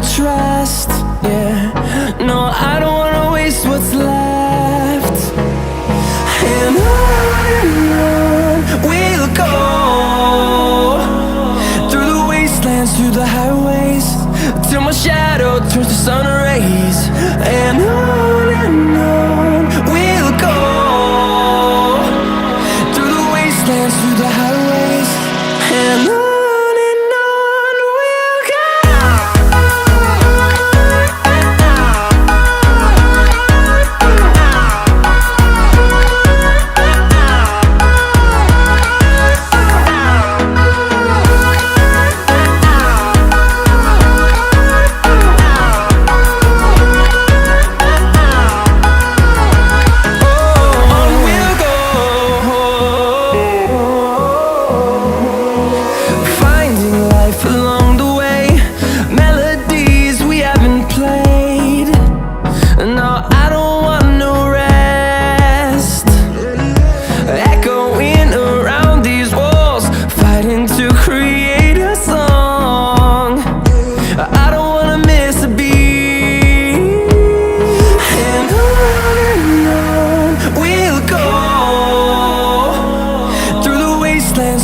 trust, yeah. No, I don't wanna waste what's left. And on we'll go, through the wastelands, through the highways, till my shadow turns to sun rays. And on we'll go, through the wastelands, through the highways, and on.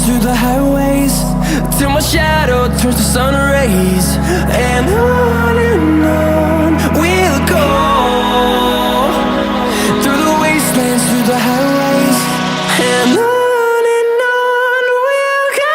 Through the highways, till my shadow turns to sun rays. And on we'll go, through the wastelands, through the highways, and on we'll go.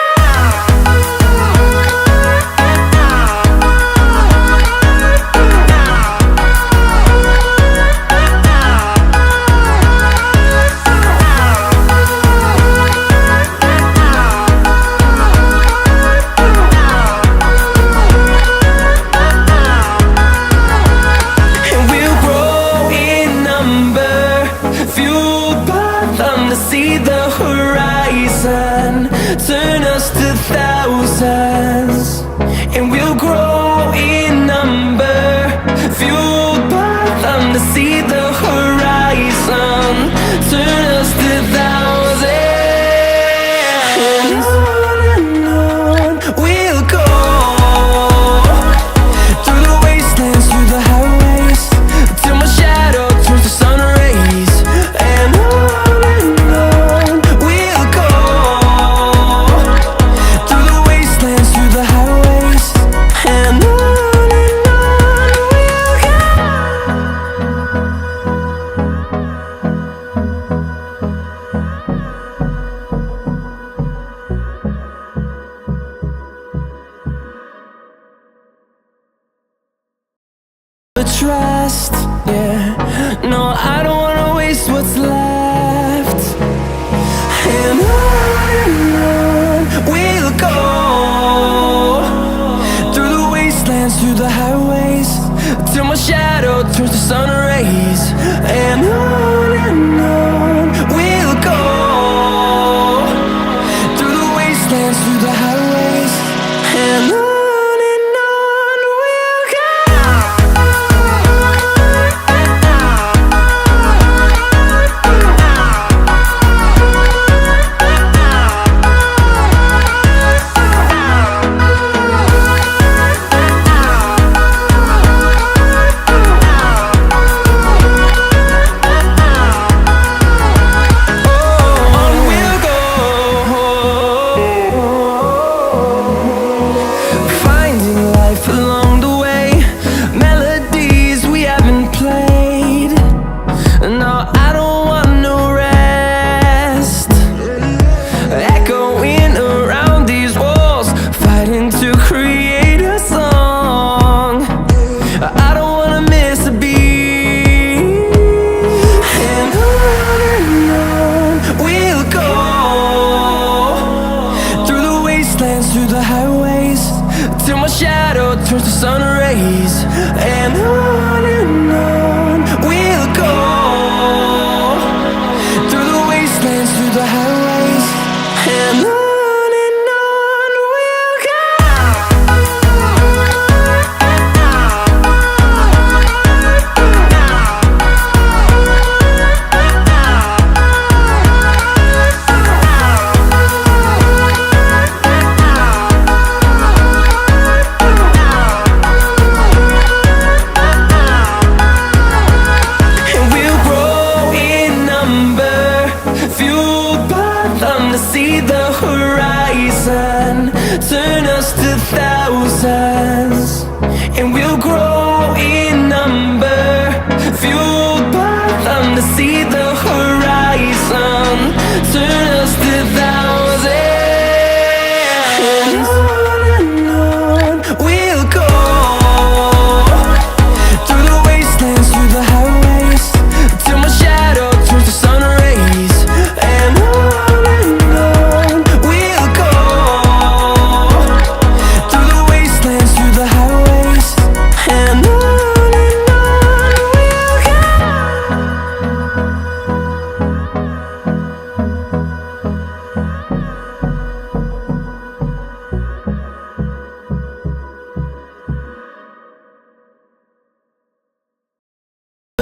See the horizon turn us to thousands, and we'll grow in number, fueled by them to see the horizon turn us to thousands. And on we'll go, through the wastelands, through the highways, till my shadow turns to sun rays. And trust, yeah. No, I don't wanna waste what's left. And on we'll go, through the wastelands, through the highways, till my shadow turns to sun rays. And on we'll go, through the wastelands, through the highways, and on. Through the highways, till my shadow turns to sun rays. And on we'll go, through the wastelands, through the highways, and on.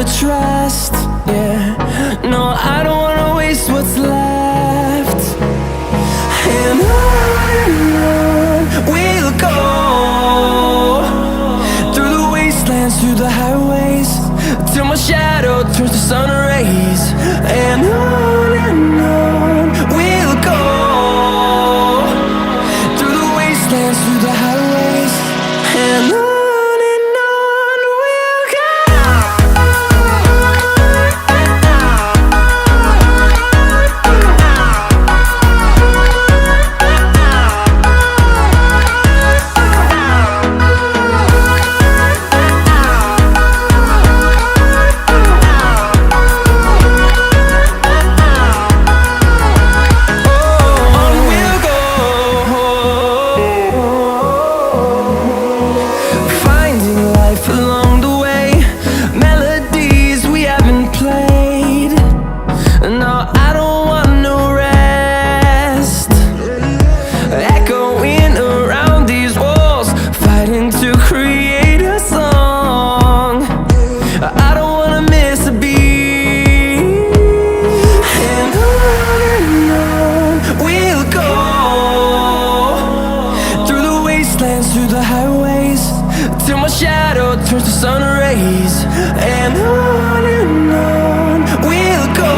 the trust, yeah. No, I don't wanna waste what's left. And on we'll go, through the wastelands, through the highways, till my shadow turns to sun rays. And on we'll go, through the wastelands, through the highways, and on we'll go. Through the highways, till my shadow turns to sun rays. And on we'll go,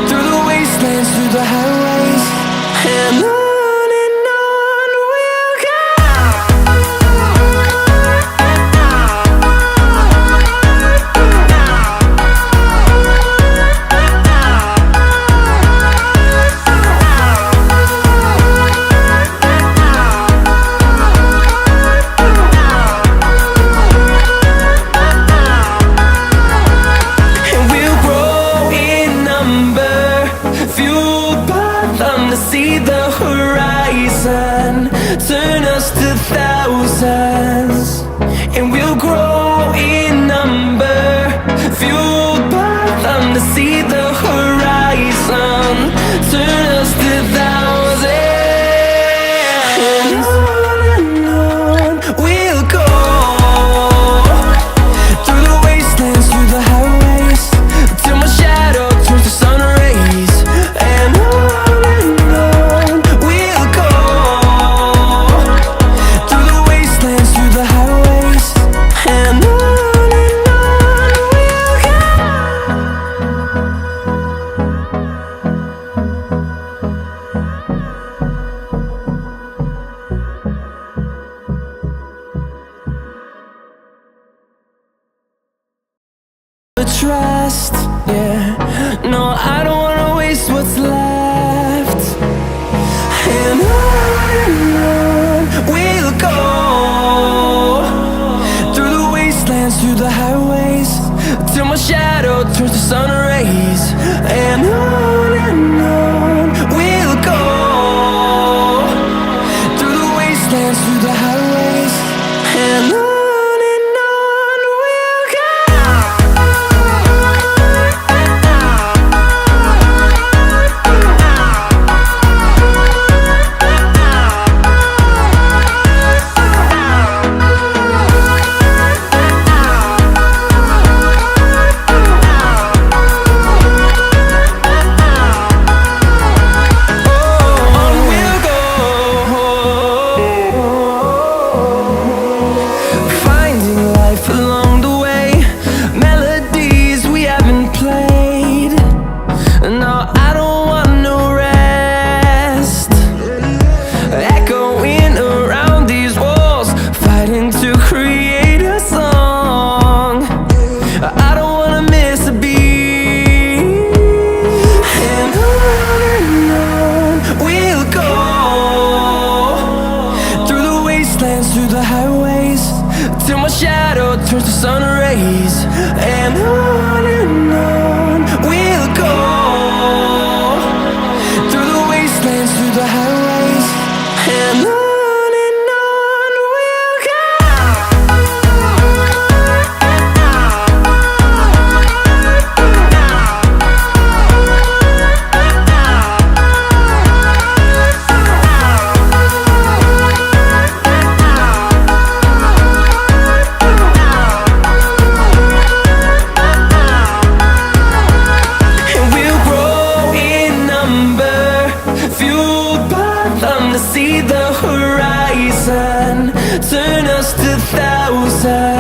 through the wastelands, through the highways, and on we'll go. See the horizon turn us to thousands, and we'll grow in number, fueled by them. To see the horizon turn us to thousands, and on we'll go, through the wastelands, through the highways, till my shadow turns to sun rays. And the trust, yeah. No, I don't wanna waste what's left. And on we'll go, through the wastelands, through the highways, till my shadow turns to sun rays. And on we'll go, through the wastelands, through the highways, and on. Through the highways, till my shadow turns to sun rays. And on we'll go, through the wastelands, through the highways, and on we'll go. just 1,000